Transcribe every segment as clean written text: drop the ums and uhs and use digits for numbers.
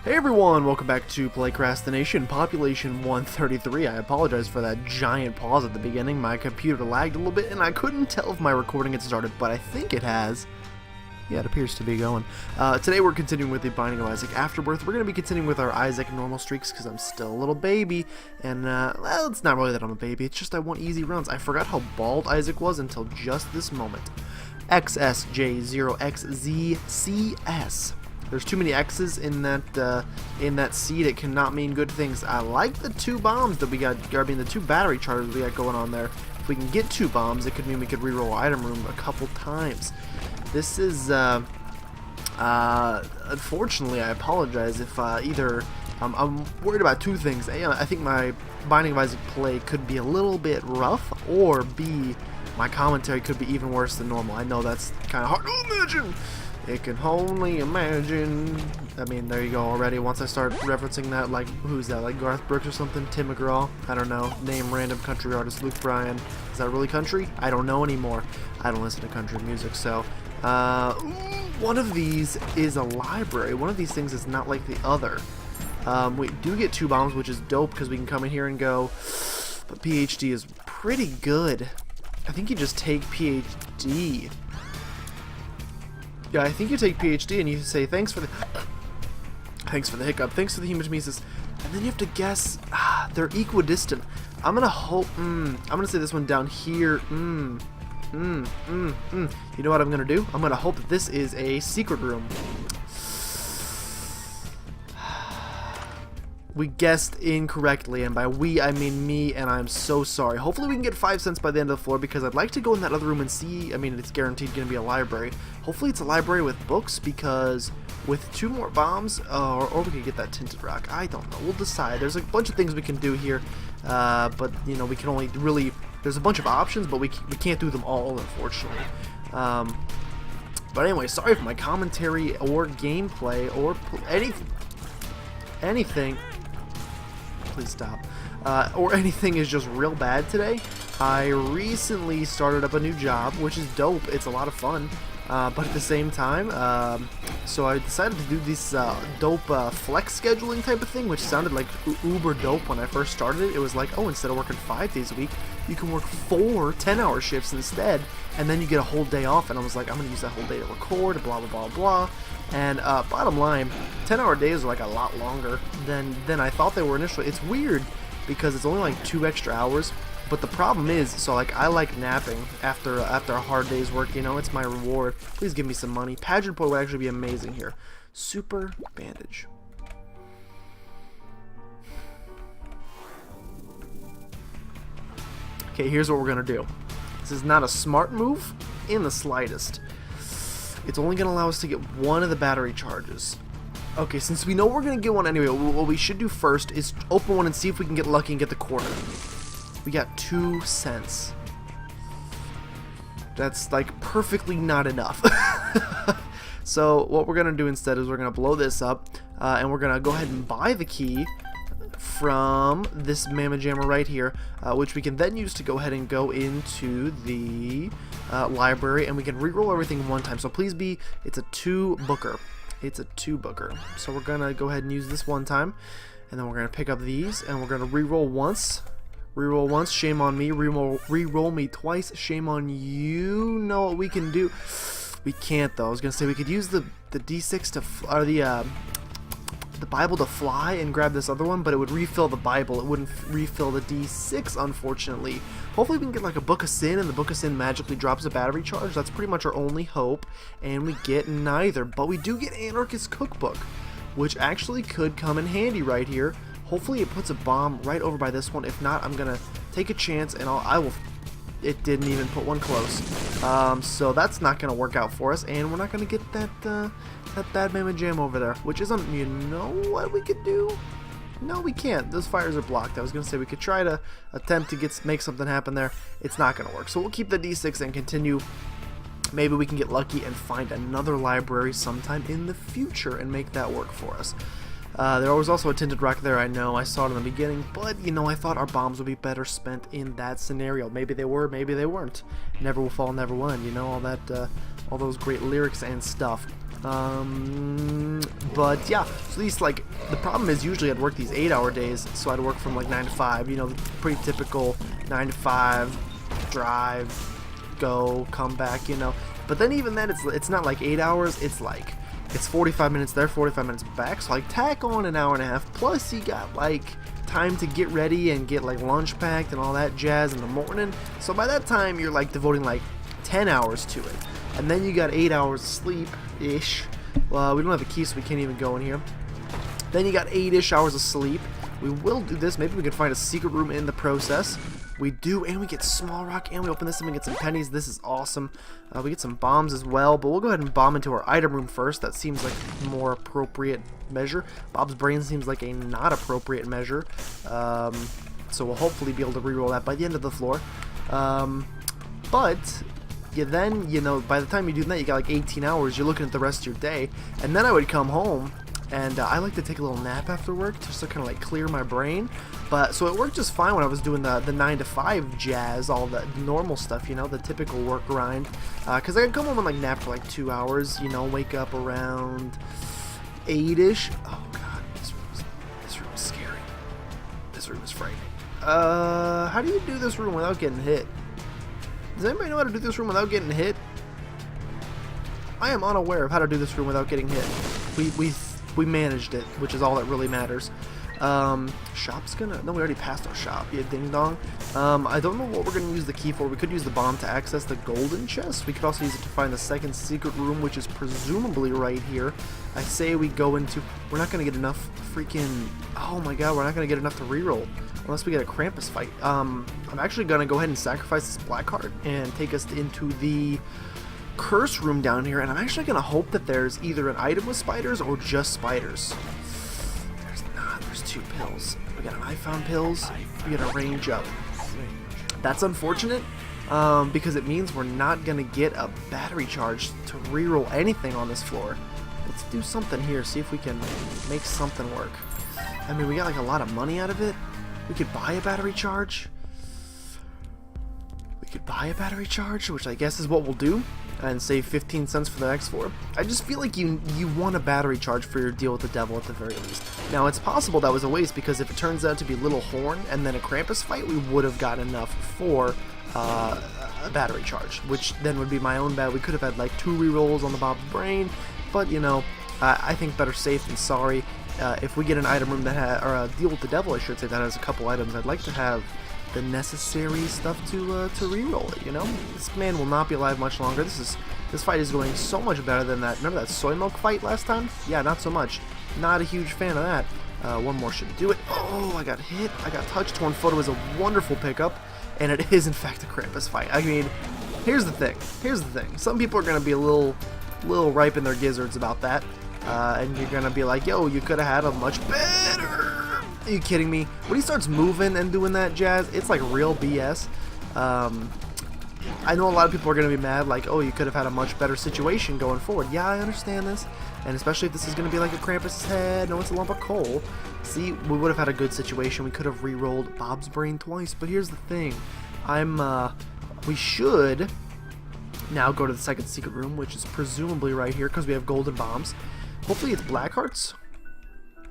Hey everyone, welcome back to PlaycrastiNation, population 133. I apologize for that giant pause at the beginning. My computer lagged a little bit and I couldn't tell if my recording had started, but I think it has. Yeah, it appears to be going. Today we're continuing with the Binding of Isaac Afterbirth. We're going to be continuing with our Isaac normal streaks because I'm still a little baby. And, well, it's not really that I'm a baby. It's just I want easy runs. I forgot how bald Isaac was until just this moment. XSJ0 XZCS. There's too many X's in that seed. It cannot mean good things. I like the two bombs that we got, the two battery chargers we got going on there. If we can get two bombs, it could mean we could reroll item room a couple times. This is, unfortunately, I apologize if either, I'm worried about two things. A, I think my Binding of Isaac play could be a little bit rough, or B, my commentary could be even worse than normal. I know that's kind of hard to imagine. It can only imagine. I mean, there you go already. Once I start referencing that, like, who's that? Like Garth Brooks or something? Tim McGraw? I don't know. Name random country artist. Luke Bryan. Is that really country? I don't know anymore. I don't listen to country music, so. One of these is a library. One of these things is not like the other. We do get two bombs, which is dope because we can come in here and go. But PhD is pretty good. I think you just take PhD. Yeah, I think you take PhD and you say thanks for the hiccup, thanks for the hematemesis, and then you have to guess. They're equidistant. I'm gonna hope. I'm gonna say this one down here. You know what I'm gonna do? I'm gonna hope that this is a secret room. We guessed incorrectly, and by we I mean me, and I'm so sorry. Hopefully we can get 5 cents by the end of the floor, because I'd like to go in that other room and see. I mean, it's guaranteed going to be a library. Hopefully it's a library with books, because with two more bombs, or we could get that tinted rock. I don't know. We'll decide. There's a bunch of things we can do here, but, you know, we can only really... There's a bunch of options, but we can't do them all, unfortunately. But anyway, sorry for my commentary or gameplay or anything. Please stop. Or anything is just real bad today. I recently started up a new job, which is dope. It's a lot of fun. But at the same time, so I decided to do this dope flex scheduling type of thing, which sounded like uber dope when I first started it. It was like, oh, instead of working 5 days a week, you can work 4 10-hour shifts instead, and then you get a whole day off. And I was like, I'm going to use that whole day to record, blah, blah, blah, blah. And bottom line, 10-hour days are like a lot longer than I thought they were initially. It's weird because it's only like 2 extra hours. But the problem is, so like I like napping after a hard day's work, you know, it's my reward. Please give me some money. Pageant Boy would actually be amazing here. Super bandage. Okay, here's what we're gonna do. This is not a smart move in the slightest. It's only gonna allow us to get one of the battery charges. Okay, since we know we're gonna get one anyway, what we should do first is open one and see if we can get lucky and get the quarter. We got 2 cents. That's like perfectly not enough. So what we're gonna do instead is we're gonna blow this up, and we're gonna go ahead and buy the key from this Mamma Jammer right here, which we can then use to go ahead and go into the library, and we can reroll everything one time. So please be, it's a 2 booker. It's a 2 booker. So we're gonna go ahead and use this one time, and then we're gonna pick up these, and we're gonna reroll once. Reroll once, shame on me. Reroll me twice, shame on you. Know what we can do? We can't though. I was gonna say we could use the D6 to, or the Bible to fly and grab this other one, but it would refill the Bible. It wouldn't refill the D6, unfortunately. Hopefully we can get like a Book of Sin, and the Book of Sin magically drops a battery charge. That's pretty much our only hope, and we get neither. But we do get Anarchist Cookbook, which actually could come in handy right here. Hopefully it puts a bomb right over by this one. If not, I'm gonna take a chance, and I will. It didn't even put one close. So that's not gonna work out for us, and we're not gonna get that that bad Mamma Jam over there, which isn't. You know what we could do? No, we can't. Those fires are blocked. I was gonna say we could try to attempt to make something happen there. It's not gonna work. So we'll keep the D6 and continue. Maybe we can get lucky and find another library sometime in the future and make that work for us. There was also a tinted rock there, I know, I saw it in the beginning, but, you know, I thought our bombs would be better spent in that scenario. Maybe they were, maybe they weren't. Never will fall, never win, you know, all that, all those great lyrics and stuff. But yeah, so least, like, the problem is usually I'd work these 8-hour days, so I'd work from like 9 to 5, you know, pretty typical 9 to 5, drive, go, come back, you know. But then even then, it's not like 8 hours, it's like, it's 45 minutes there, 45 minutes back, so like tack on an hour and a half, plus you got like time to get ready and get like lunch packed and all that jazz in the morning. So by that time, you're like devoting like 10 hours to it. And then you got 8 hours sleep-ish. Well, we don't have a key, so we can't even go in here. Then you got 8-ish hours of sleep. We will do this. Maybe we can find a secret room in the process. We do, and we get small rock, and we open this and we get some pennies. This is awesome. We get some bombs as well, but we'll go ahead and bomb into our item room first. That seems like a more appropriate measure. Bob's brain seems like a not appropriate measure. So we'll hopefully be able to reroll that by the end of the floor. But then, you know, by the time you do that, you got like 18 hours. You're looking at the rest of your day, and then I would come home. And I like to take a little nap after work just to kind of like clear my brain. But so it worked just fine when I was doing the 9 to 5 jazz, all the normal stuff, you know, the typical work grind. Because I could come home and like nap for like 2 hours, you know, wake up around 8-ish. Oh god, this room is scary. This room is frightening. How do you do this room without getting hit? Does anybody know how to do this room without getting hit? I am unaware of how to do this room without getting hit. We managed it, which is all that really matters. Shop's gonna... No, we already passed our shop. Yeah, ding dong. I don't know what we're gonna use the key for. We could use the bomb to access the golden chest. We could also use it to find the second secret room, which is presumably right here. I say we go into... We're not gonna get enough freaking... Oh my god, we're not gonna get enough to reroll. Unless we get a Krampus fight. I'm actually gonna go ahead and sacrifice this black card and take us into the curse room down here, and I'm actually gonna hope that there's either an item with spiders or just spiders. There's not. There's 2 pills. We got an I found pills. We got a range up. That's unfortunate because it means we're not gonna get a battery charge to reroll anything on this floor. Let's do something here. See if we can make something work. I mean, we got like a lot of money out of it. We could buy a battery charge. Which I guess is what we'll do, and save 15 cents for the next floor. I just feel like you want a battery charge for your deal with the devil at the very least. Now, it's possible that was a waste, because if it turns out to be Little Horn and then a Krampus fight, we would have got enough for a battery charge, which then would be my own bad. We could have had like 2 rerolls on the Bob's brain, but you know, I think better safe than sorry. If we get an item room that has, or a deal with the devil, I should say, that has a couple items, I'd like to have the necessary stuff to reroll it, you know? This man will not be alive much longer. This fight is going so much better than that. Remember that soy milk fight last time? Yeah, not so much. Not a huge fan of that. One more should do it. Oh, I got hit. I got touched. One photo is a wonderful pickup, and it is in fact a Krampus fight. I mean, here's the thing. Some people are gonna be a little ripe in their gizzards about that, and you're gonna be like, yo, you could have had a much better. Are you kidding me? When he starts moving and doing that jazz, it's like real BS. I know a lot of people are going to be mad, like, oh, you could have had a much better situation going forward. Yeah, I understand this. And especially if this is going to be like a Krampus's head, no, it's a lump of coal. See, we would have had a good situation. We could have re-rolled Bob's brain twice. But here's the thing. We should now go to the second secret room, which is presumably right here, because we have golden bombs. Hopefully it's black hearts.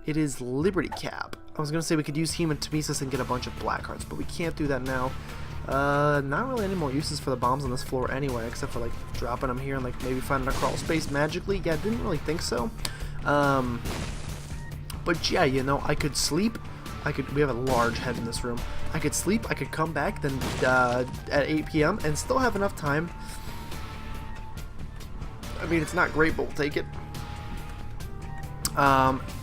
It is Liberty Cap. I was going to say we could use Hematemesis and get a bunch of black hearts, but we can't do that now. Not really any more uses for the bombs on this floor anyway, except for like dropping them here and like maybe finding a crawl space magically. Yeah, didn't really think so. But yeah, you know, I could sleep. We have a large head in this room. I could sleep, I could come back then at 8 p.m. and still have enough time. I mean, it's not great, but we'll take it.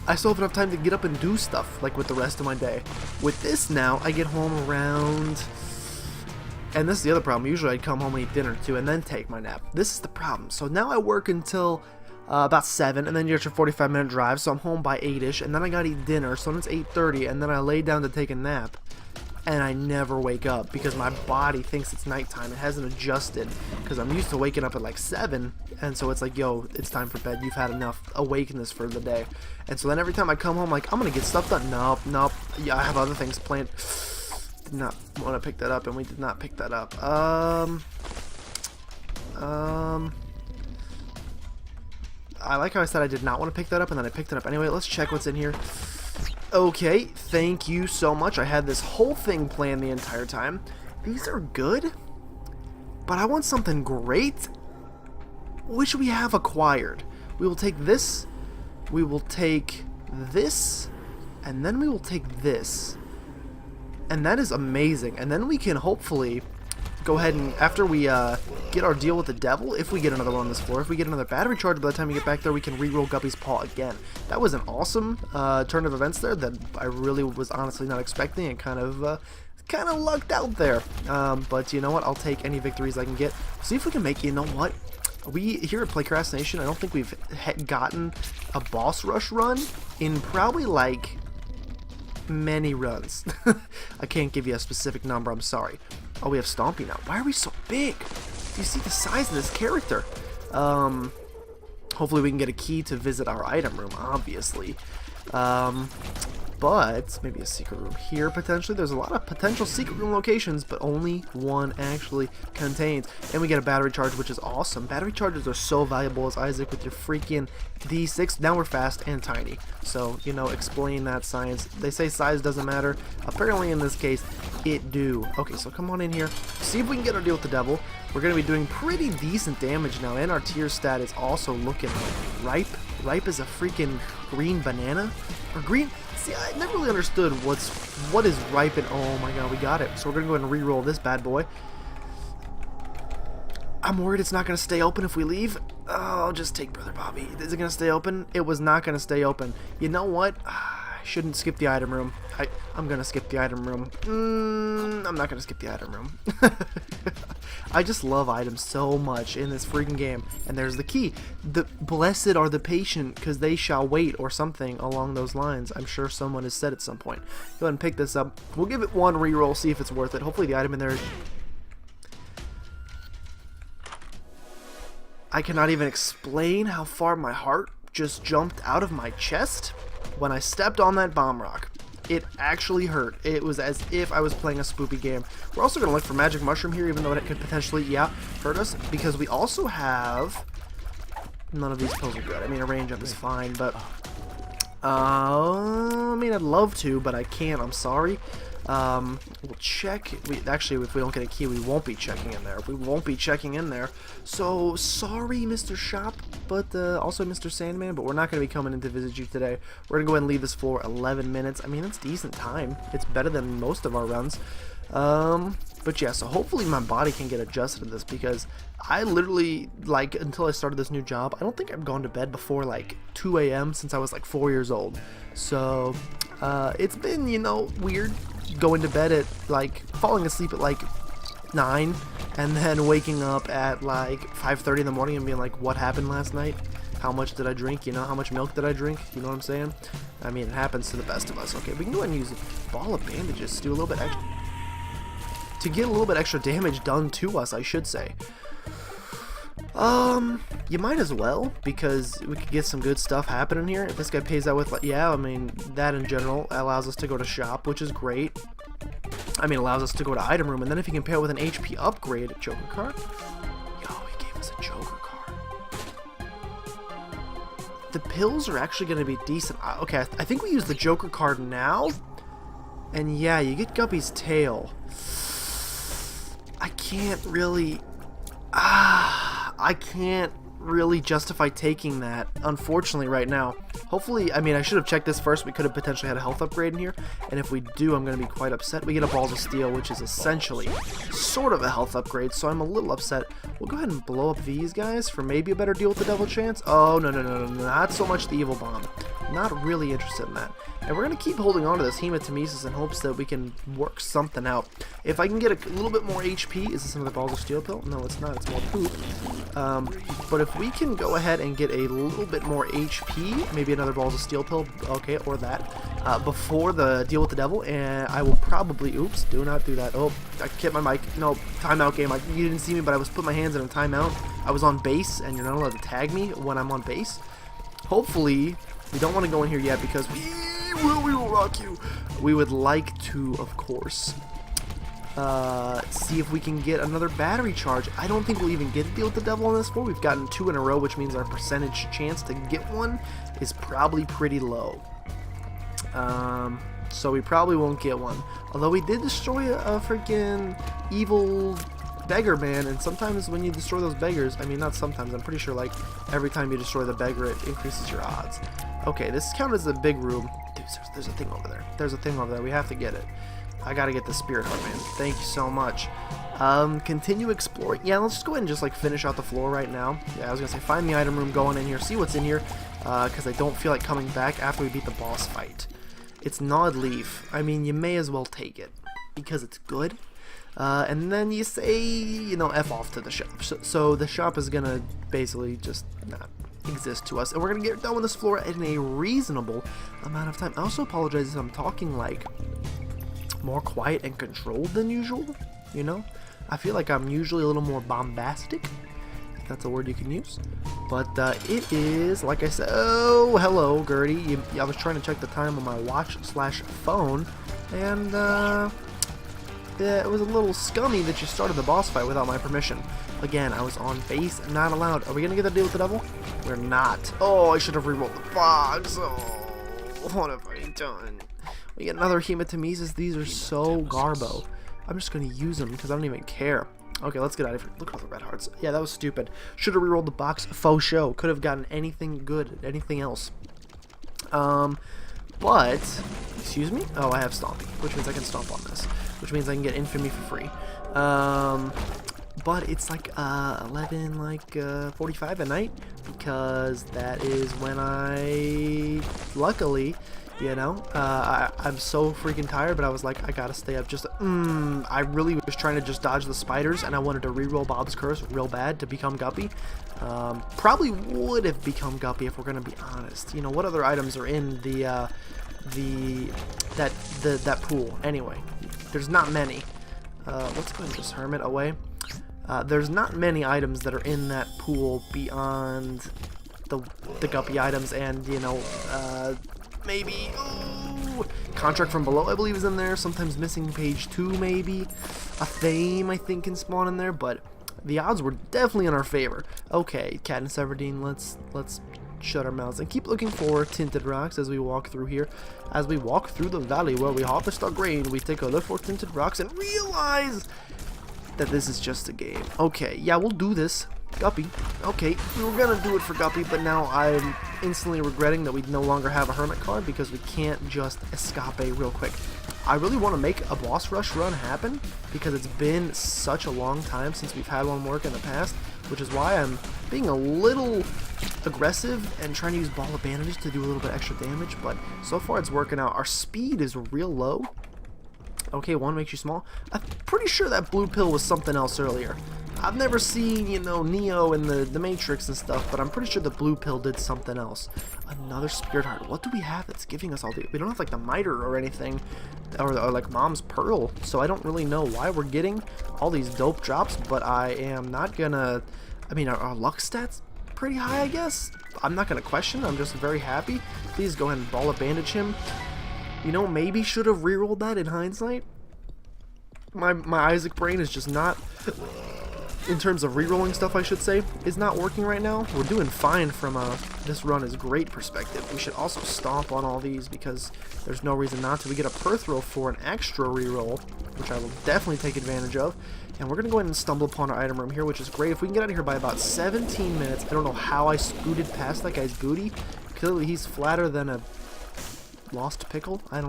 I still have enough time to get up and do stuff, like with the rest of my day. With this now, I get home around... And this is the other problem. Usually I'd come home and eat dinner too, and then take my nap. This is the problem. So now I work until about 7, and then you get your 45-minute drive, so I'm home by 8-ish, and then I gotta eat dinner, so then it's 8:30, and then I lay down to take a nap. And I never wake up because my body thinks it's nighttime. It hasn't adjusted because I'm used to waking up at like 7, and so it's like, yo, it's time for bed. You've had enough awakeness for the day. And so then every time I come home, like, I'm gonna get stuff done. Nope. Yeah, I have other things planned. Did not want to pick that up, and we did not pick that up. I like how I said I did not want to pick that up, and then I picked it up anyway. Let's check what's in here. Okay, thank you so much. I had this whole thing planned the entire time. These are good, but I want something great, which we have acquired. We will take this, we will take this, and then we will take this. And that is amazing. And then we can hopefully go ahead and, after we get our deal with the devil, if we get another one on this floor, if we get another battery charge by the time we get back there, we can re-roll Guppy's Paw again. That was an awesome turn of events there that I really was honestly not expecting, and kind of lucked out there. But you know what? I'll take any victories I can get. See if we can make, you know what? We, here at PlaycrastiNation, I don't think we've gotten a boss rush run in probably like many runs. I can't give you a specific number, I'm sorry. Oh, we have Stompy now. Why are we so big? Do you see the size of this character? Hopefully we can get a key to visit our item room, obviously. But maybe a secret room here potentially. There's a lot of potential secret room locations, but only one actually contains. And we get a battery charge, which is awesome. Battery charges are so valuable, as Isaac, with your freaking D6. Now we're fast and tiny. So, you know, explain that science. They say size doesn't matter. Apparently in this case, it do. Okay, so come on in here. See if we can get our deal with the devil. We're going to be doing pretty decent damage now, and our tier stat is also looking ripe. Ripe as a freaking green banana? Or green? See, I never really understood what is ripe and... Oh my god, we got it. So we're going to go ahead and re-roll this bad boy. I'm worried it's not going to stay open if we leave. Oh, just take Brother Bobby. Is it going to stay open? It was not going to stay open. You know what? I shouldn't skip the item room. I'm going to skip the item room. I'm not going to skip the item room. I just love items so much in this freaking game. And there's the key. The blessed are the patient, because they shall wait, or something along those lines. I'm sure someone has said at some point. Go ahead and pick this up. We'll give it one reroll, see if it's worth it. Hopefully the item in there is... I cannot even explain how far my heart just jumped out of my chest when I stepped on that bomb rock. It actually hurt. It was as if I was playing a spoopy game. We're also going to look for magic mushroom here, even though it could potentially, yeah, hurt us, because we also have... None of these pills are good. I mean, a range up is fine, but... I mean, I'd love to, but I can't. I'm sorry. We'll check. Actually, if we don't get a key, we won't be checking in there. We won't be checking in there. So, sorry, Mr. Shop, but also Mr. Sandman, but we're not going to be coming in to visit you today. We're going to go ahead and leave this floor 11 minutes. I mean, that's decent time. It's better than most of our runs. But yeah, so hopefully my body can get adjusted to this, because I literally, like, until I started this new job, I don't think I've gone to bed before like 2 a.m. since I was like 4 years old. So it's been, you know, weird going to bed at like, falling asleep at like 9 and then waking up at like 5:30 in the morning and being like, what happened last night? How much did I drink? You know, how much milk did I drink? You know what I'm saying? I mean, it happens to the best of us. Okay, we can go ahead and use a ball of bandages to do a little bit extra, to get a little bit extra damage done to us, I should say. You might as well, because we could get some good stuff happening here. If this guy pays out with, like, yeah, I mean, that in general allows us to go to shop, which is great. I mean, allows us to go to item room, and then if you can pay out with an HP upgrade, Joker card. Yo, he gave us a Joker card. The pills are actually going to be decent. Okay, I think we use the Joker card now. And yeah, you get Guppy's tail. I can't really... I can't really justify taking that, unfortunately, right now. Hopefully, I mean, I should have checked this first. We could have potentially had a health upgrade in here, and if we do, I'm going to be quite upset. We get a Balls of Steel, which is essentially sort of a health upgrade, so I'm a little upset. We'll go ahead and blow up these guys for maybe a better deal with the Devil Chance. Oh, no, not so much the Evil Bomb. Not really interested in that. And we're going to keep holding on to this Hematemesis in hopes that we can work something out. If I can get a little bit more HP... Is this another Balls of Steel pill? No, it's not. It's more poop. But if we can go ahead and get a little bit more HP, maybe another Balls of Steel pill, okay, or that, before the deal with the devil, and I will probably... Oops, do not do that. Oh, I hit my mic. No, timeout game. You didn't see me, but I was putting my hands in a timeout. I was on base, and you're not allowed to tag me when I'm on base. Hopefully... We don't want to go in here yet because we will rock you. We would like to, of course, See if we can get another battery charge. I don't think we'll even get to deal with the devil on this floor. We've gotten 2 in a row, which means our percentage chance to get one is probably pretty low. So we probably won't get one. Although we did destroy a freaking evil beggar man, and sometimes when you destroy those beggars, I mean not sometimes, I'm pretty sure like every time you destroy the beggar it increases your odds. Okay, this counts as a big room. Dude, there's a thing over there. There's a thing over there. We have to get it. I gotta get the spirit heart, man. Thank you so much. Continue exploring. Yeah, let's just go ahead and just like finish out the floor right now. Yeah, I was gonna say find the item room, go on in here, see what's in here, because I don't feel like coming back after we beat the boss fight. It's gnawed leaf. I mean, you may as well take it because it's good. And then you say, you know, F off to the shop. So the shop is gonna basically just not exist to us, and we're gonna get done with this floor in a reasonable amount of time. I also apologize if I'm talking like more quiet and controlled than usual. You know, I feel like I'm usually a little more bombastic, if that's a word you can use. But it is, like I said, oh, hello, Gertie. I was trying to check the time on my watch/phone, and yeah, it was a little scummy that you started the boss fight without my permission. Again, I was on base, not allowed. Are we gonna get the deal with the devil? We're not. Oh, I should have rerolled the box. Oh, what have I done? We get another hematemesis. These are so garbo. I'm just gonna use them because I don't even care. Okay, let's get out of here. Look at all the red hearts. Yeah, that was stupid. Should have rerolled the box. Faux show. Could have gotten anything good, anything else. But, excuse me? Oh, I have stomping, which means I can stomp on this, which means I can get infamy for free. But it's like 11:45 at night, because that is when I, luckily, you know, I'm so freaking tired, but I was like, I gotta stay up. Just I really was trying to just dodge the spiders, and I wanted to reroll Bob's Curse real bad to become Guppy. Probably would have become Guppy if we're gonna be honest. You know, what other items are in that pool? Anyway, there's not many. Let's go ahead and just hermit away. There's not many items that are in that pool beyond the Guppy items, and you know, maybe contract from below, I believe, is in there. Sometimes missing page 2, maybe a theme I think can spawn in there, but the odds were definitely in our favor. Okay, Cat and Severdeen, let's shut our mouths and keep looking for tinted rocks as we walk through here. As we walk through the valley where we harvest our grain, we take a look for tinted rocks and realize that this is just a game. Okay, yeah, we'll do this. Guppy. Okay, we were gonna do it for Guppy, but now I'm instantly regretting that we no longer have a hermit card because we can't just escape real quick. I really want to make a boss rush run happen because it's been such a long time since we've had one work in the past, which is why I'm being a little aggressive and trying to use ball of bandages to do a little bit extra damage, but so far it's working out. Our speed is real low. Okay, 1 makes you small. I'm pretty sure that blue pill was something else earlier. I've never seen, you know, Neo in the Matrix and stuff, but I'm pretty sure the blue pill did something else. Another spirit heart. What do we have that's giving us all the... We don't have like the miter or anything, or like Mom's Pearl, so I don't really know why we're getting all these dope drops, but I am not gonna... I mean, our luck stats pretty high, I guess. I'm not gonna question. I'm just very happy. Please go ahead and ball of bandage him. You know, maybe should have rerolled that in hindsight. My Isaac brain is just not, in terms of rerolling stuff I should say, is not working right now. We're doing fine from this run is great perspective. We should also stomp on all these because there's no reason not to. We get a perth roll for an extra reroll, which I will definitely take advantage of. And we're going to go ahead and stumble upon our item room here, which is great. If we can get out of here by about 17 minutes, I don't know how I scooted past that guy's booty. Clearly he's flatter than a lost pickle. I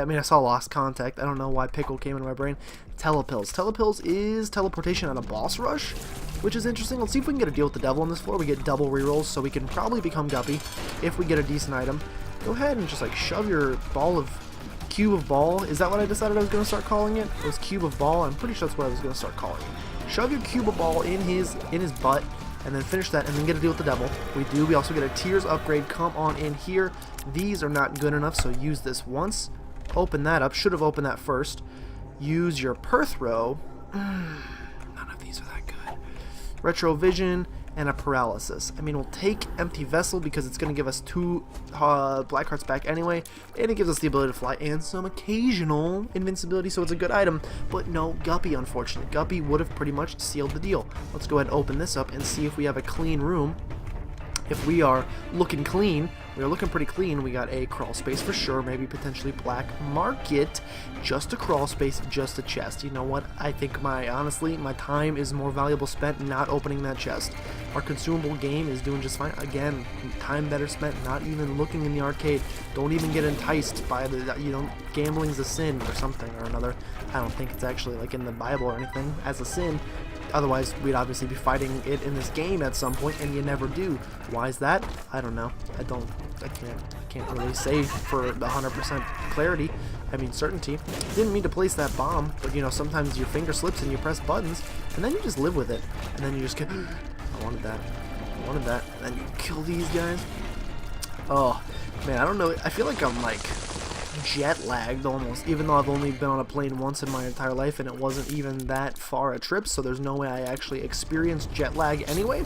mean, I saw lost contact. I don't know why pickle came into my brain. Telepills. Telepills is teleportation on a boss rush, which is interesting. Let's see if we can get a deal with the devil on this floor. We get double rerolls, so we can probably become Guppy if we get a decent item. Go ahead and just like shove your cube of ball. Is that what I decided I was going to start calling it? It was cube of ball. I'm pretty sure that's what I was going to start calling it. Shove your cube of ball in his butt, and then finish that, and then get a deal with the devil. We do. We also get a tears upgrade. Come on in here. These are not good enough, so use this once. Open that up. Should have opened that first. Use your perth row. None of these are that good. Retrovision, and a paralysis. I mean, we'll take Empty Vessel because it's going to give us 2 black hearts back anyway, and it gives us the ability to fly and some occasional invincibility, so it's a good item. But no Guppy, unfortunately. Guppy would have pretty much sealed the deal. Let's go ahead and open this up and see if we have a clean room. If we are looking clean, we are looking pretty clean. We got a crawl space for sure, maybe potentially black market, just a crawl space, just a chest. You know what? I think honestly, my time is more valuable spent not opening that chest. Our consumable game is doing just fine. Again, time better spent not even looking in the arcade. Don't even get enticed by gambling's a sin or something or another. I don't think it's actually like in the Bible or anything as a sin. Otherwise, we'd obviously be fighting it in this game at some point, and you never do. Why is that? I don't know. I can't really say for the 100% clarity. I mean, certainty. Didn't mean to place that bomb, but you know, sometimes your finger slips and you press buttons, and then you just live with it. And then you just get, I wanted that. I wanted that. And then you kill these guys. Oh, man, I don't know. I feel like I'm like jet lagged almost, even though I've only been on a plane once in my entire life, and it wasn't even that far a trip, so there's no way I actually experienced jet lag anyway.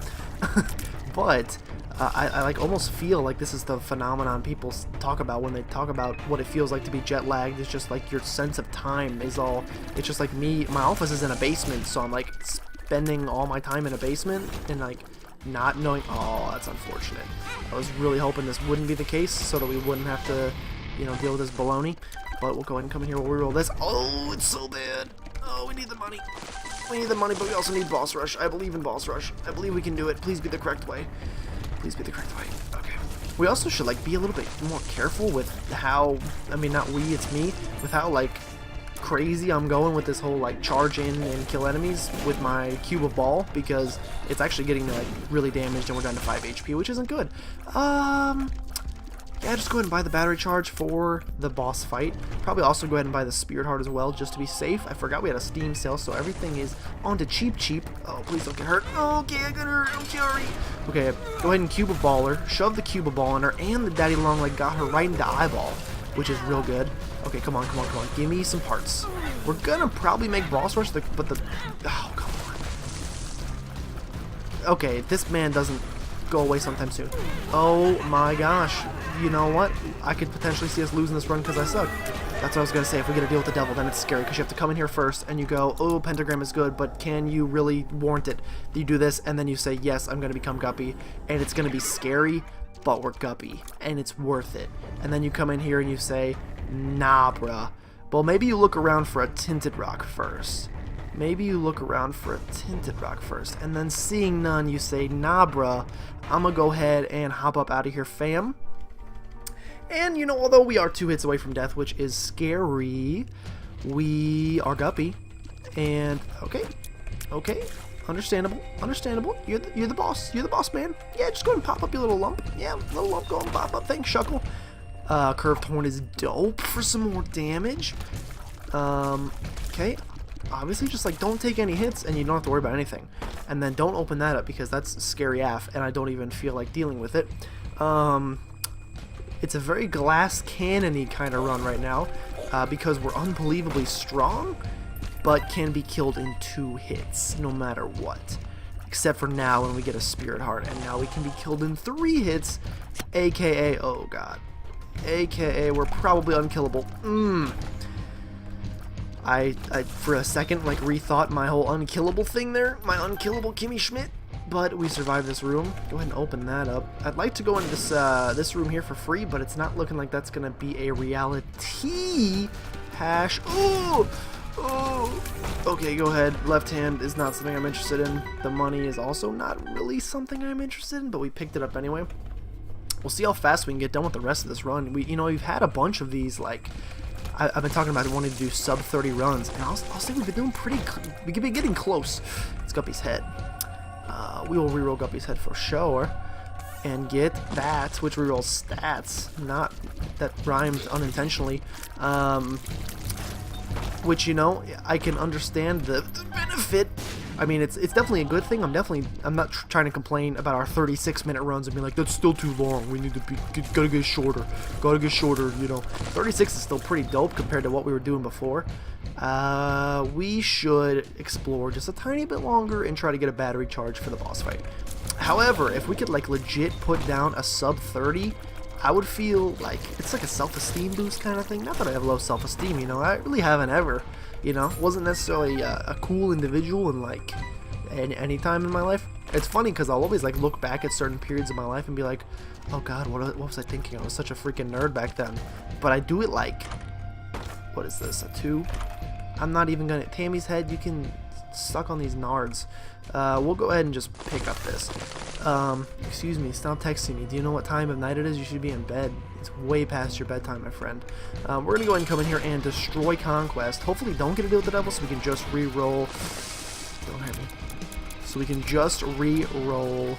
But I like almost feel like this is the phenomenon people talk about when they talk about what it feels like to be jet lagged. It's just like your sense of time is all, it's just like me, my office is in a basement, so I'm like spending all my time in a basement and like not knowing. Oh, that's unfortunate. I was really hoping this wouldn't be the case so that we wouldn't have to, you know, deal with this baloney. But we'll go ahead and come in here, we'll reroll this. Oh, it's so bad. Oh, we need the money. We need the money, but we also need boss rush. I believe in boss rush. I believe we can do it. Please be the correct way. Please be the correct way. Okay. We also should like be a little bit more careful with how, I mean, not we, it's me, with how like crazy I'm going with this whole like charge in and kill enemies with my cube of ball, because it's actually getting me like really damaged and we're down to 5 HP, which isn't good. Yeah, just go ahead and buy the battery charge for the boss fight. Probably also go ahead and buy the spirit heart as well, just to be safe. I forgot we had a Steam sale, so everything is on to cheap. Oh, please don't get hurt. Okay, I got hurt. I'm sorry. Okay, go ahead and cube of baller. Shove the cube of ball in her, and the daddy long leg got her right into eyeball, which is real good. Okay, come on. Give me some parts. We're gonna probably make boss rush, oh, come on. Okay, this man doesn't go away sometime soon. Oh my gosh. You know what? I could potentially see us losing this run because I suck. That's what I was going to say. If we get to deal with the devil, then it's scary because you have to come in here first and you go, oh, pentagram is good, but can you really warrant it? You do this and then you say, yes, I'm going to become Guppy, and it's going to be scary, but we're Guppy, and it's worth it. And then you come in here and you say, nah, bruh. Well, maybe you look around for a tinted rock first. Maybe you look around for a tinted rock first, and then seeing none, you say, nah, bruh, I'm going to go ahead and hop up out of here, fam. And, you know, although we are 2 hits away from death, which is scary, we are Guppy. And, okay, understandable. You're the boss. You're the boss, man. Yeah, just go ahead and pop up your little lump. Yeah, little lump, go and pop up. Thanks, Shuckle. Curved Horn is dope for some more damage. Okay. Obviously, just like don't take any hits and you don't have to worry about anything. And then don't open that up because that's scary AF and I don't even feel like dealing with it. It's a very glass cannon-y kind of run right now because we're unbelievably strong, but can be killed in 2 hits no matter what. Except for now when we get a spirit heart, and now we can be killed in 3 hits, aka, oh god, aka we're probably unkillable. I for a second like rethought my whole unkillable thing there, my unkillable Kimmy Schmidt, but we survived this room. Go ahead and open that up. I'd like to go into this room here for free, but it's not looking like that's gonna be a reality. Hash. Oh, okay, go ahead. Left hand is not something I'm interested in. The money is also not really something I'm interested in, but we picked it up anyway. We'll see how fast we can get done with the rest of this run. We've had a bunch of these, like, I've been talking about wanting to do sub 30 runs, and I'll say we've been doing we could be getting close. It's Guppy's head. We will reroll Guppy's head for sure, and get that, which rerolls stats. Not that rhymed unintentionally. Which, you know, I can understand the benefit. I mean, it's definitely a good thing. I'm not trying to complain about our 36-minute runs and be like, that's still too long. We need to gotta get shorter. You know, 36 is still pretty dope compared to what we were doing before. We should explore just a tiny bit longer and try to get a battery charge for the boss fight. However, if we could like legit put down a sub 30, I would feel like it's like a self-esteem boost kind of thing. Not that I have low self-esteem, you know, I really haven't ever, you know, wasn't necessarily a cool individual in like any time in my life. It's funny because I'll always like look back at certain periods of my life and be like, oh god, what was I thinking? I was such a freaking nerd back then. But I do it like, what is this, a 2? I'm not even gonna, Tammy's head, you can suck on these nards. We'll go ahead and just pick up this. Excuse me, stop texting me. Do you know what time of night it is? You should be in bed. It's way past your bedtime, my friend. We're gonna go ahead and come in here and destroy Conquest. Hopefully don't get a deal with the devil so we can just re-roll. Don't hit me. So we can just re-roll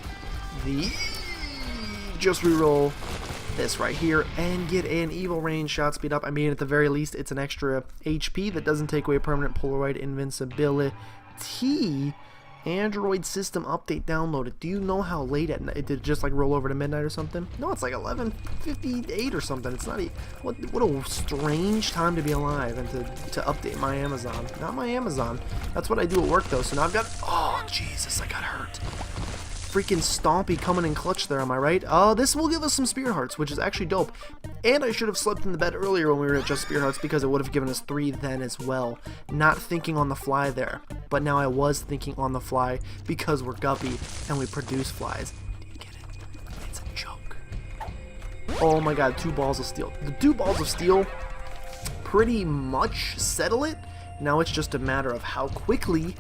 this right here and get an evil range shot speed up. I mean, at the very least, it's an extra HP that doesn't take away permanent Polaroid invincibility. Android system update downloaded. Do you know how late at night? Did it just like roll over to midnight or something? No, it's like 11:58 or something. It's not what a strange time to be alive and to update my Amazon. Not my Amazon. That's what I do at work though. So now I've got, oh Jesus, I got hurt. Freaking Stompy coming in clutch there, am I right? This will give us some Spirit Hearts, which is actually dope. And I should have slept in the bed earlier when we were at just Spirit Hearts because it would have given us 3 then as well. Not thinking on the fly there. But now I was thinking on the fly because we're Guppy and we produce flies. Do you get it? It's a joke. Oh my god, 2 balls of steel. The 2 balls of steel pretty much settle it. Now it's just a matter of how quickly.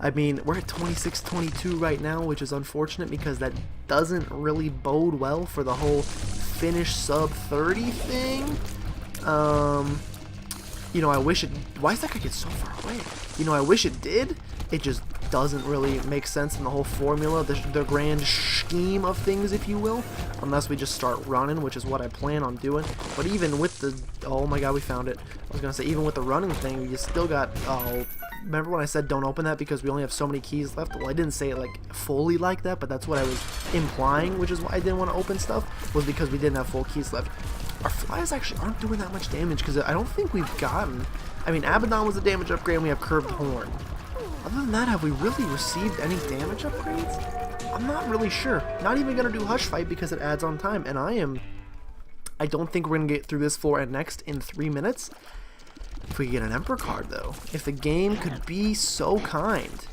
I mean, we're at 26-22 right now, which is unfortunate because that doesn't really bode well for the whole finish sub 30 thing. You know, I wish it... Why is that guy get so far away? You know, I wish it did. It just doesn't really make sense in the whole formula, the grand scheme of things, if you will. Unless we just start running, which is what I plan on doing. But even with the... Oh my god, we found it. I was going to say, even with the running thing, you still got... Oh... Remember when I said don't open that because we only have so many keys left? Well, I didn't say it like fully like that, but that's what I was implying, which is why I didn't want to open stuff, was because we didn't have full keys left. Our flies actually aren't doing that much damage because I don't think we've gotten... I mean, Abaddon was a damage upgrade and we have Curved Horn. Other than that, have we really received any damage upgrades? I'm not really sure. Not even going to do Hush Fight because it adds on time, and I don't think we're going to get through this floor and next in 3 minutes. If we get an Emperor card, though. If the game could be so kind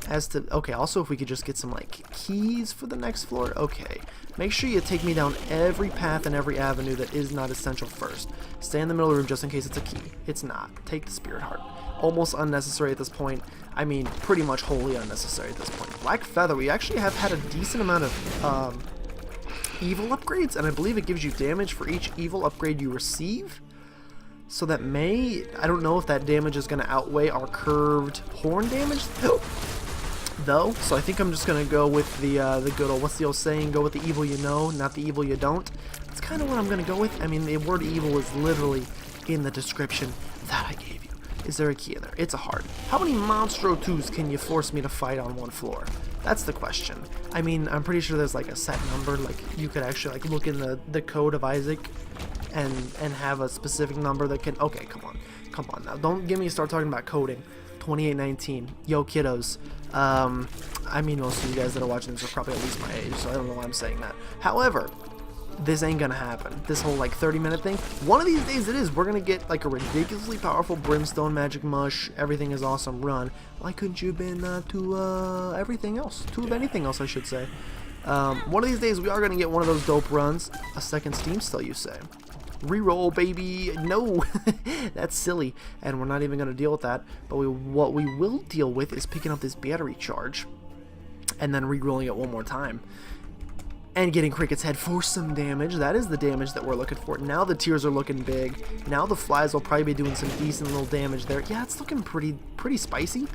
as to... Okay, also if we could just get some, like, keys for the next floor. Okay. Make sure you take me down every path and every avenue that is not essential first. Stay in the middle of the room just in case it's a key. It's not. Take the Spirit Heart. Almost unnecessary at this point. I mean, pretty much wholly unnecessary at this point. Black Feather. We actually have had a decent amount of evil upgrades, and I believe it gives you damage for each evil upgrade you receive. So that may, I don't know if that damage is going to outweigh our Curved Horn damage, though. So I think I'm just going to go with the good old, what's the old saying, go with the evil you know, not the evil you don't. That's kind of what I'm going to go with. I mean, the word evil is literally in the description that I gave you. Is there a key in there? It's a heart. How many Monstro 2s can you force me to fight on one floor? That's the question. I mean, I'm pretty sure there's like a set number, like you could actually like look in the code of Isaac and have a specific number that can... Okay, come on now. Don't get me start talking about coding. 2819. Yo, kiddos. I mean, most of you guys that are watching this are probably at least my age, so I don't know why I'm saying that. However, this ain't gonna happen. This whole like 30-minute thing. One of these days it is. We're gonna get like a ridiculously powerful Brimstone Magic Mush. Everything is awesome run. Why couldn't you have been to everything else? To anything else, I should say. One of these days we are gonna get one of those dope runs. A second Steam still, you say? Reroll, baby. No, that's silly, and we're not even going to deal with that. But what we will deal with is picking up this battery charge and then re-rolling it one more time and getting Cricket's head for some damage. That is the damage that we're looking for. Now the tiers are looking big. Now the flies will probably be doing some decent little damage there. Yeah, it's looking pretty spicy.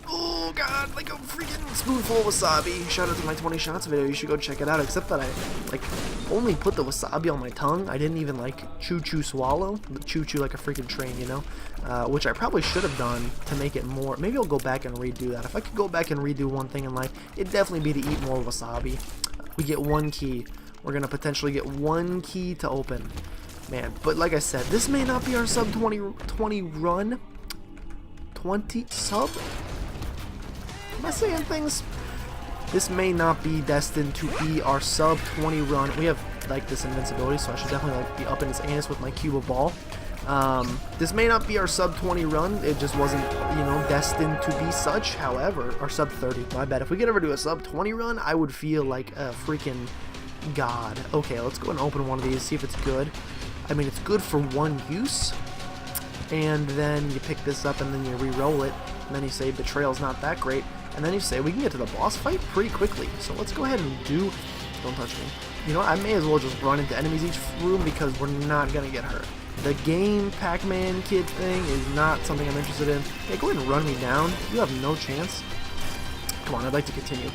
Oh god, like a freaking spoonful of wasabi. Shout out to my 20 shots video, you should go check it out, except that I like only put the wasabi on my tongue. I didn't even like chew swallow, chew like a freaking train, you know, which I probably should have done to make it more. Maybe I'll go back and redo that. If I could go back and redo one thing in life, it'd definitely be to eat more wasabi. We get one key. We're gonna potentially get one key to open, man. But like I said, this may not be our sub 20 run. 20 sub? Am I saying things? This may not be destined to be our sub 20 run. We have like this invincibility, so I should definitely like be up in his anus with my cube of ball. This may not be our sub 20 run. It just wasn't, you know, destined to be such. However, our sub 30, my bad. If we could ever do a sub 20 run, I would feel like a freaking god. Okay, let's go and open one of these, see if it's good. I mean, it's good for one use, and then you pick this up and then you re-roll it, and then you say betrayal's not that great, and then you say we can get to the boss fight pretty quickly. So let's go ahead and do, don't touch me. You know what, I may as well just run into enemies each room because we're not gonna get hurt. The game Pac-Man kid thing is not something I'm interested in. Hey, go ahead and run me down. You have no chance. Come on, I'd like to continue.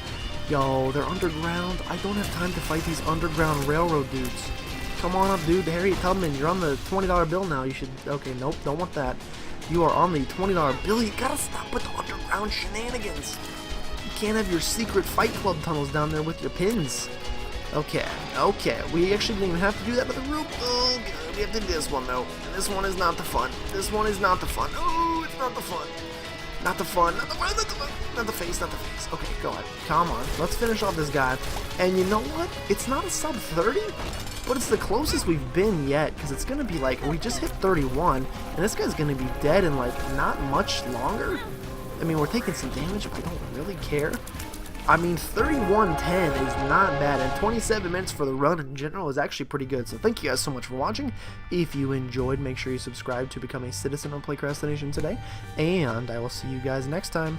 Yo, they're underground. I don't have time to fight these underground railroad dudes. Come on up, dude. Harriet Tubman, you're on the $20 bill now. You should... Okay, nope, don't want that. You are on the $20 bill. You gotta stop with the underground shenanigans. You can't have your secret Fight Club tunnels down there with your pins. Okay, okay. We actually didn't even have to do that with the room. Oh, God. We have to do this one, though. And this one is not the fun. This one is not the fun. Oh, it's not the fun. Not the fun. Not the fun. Not the fun. Not the face. Not the face. Okay, go ahead. Come on. Let's finish off this guy. And you know what? It's not a sub 30, but it's the closest we've been yet, because it's going to be like, we just hit 31, and this guy's going to be dead in like not much longer. I mean, we're taking some damage, but I don't really care. I mean, 31:10 is not bad, and 27 minutes for the run in general is actually pretty good. So thank you guys so much for watching. If you enjoyed, make sure you subscribe to become a citizen of PlaycrastiNation today, and I will see you guys next time.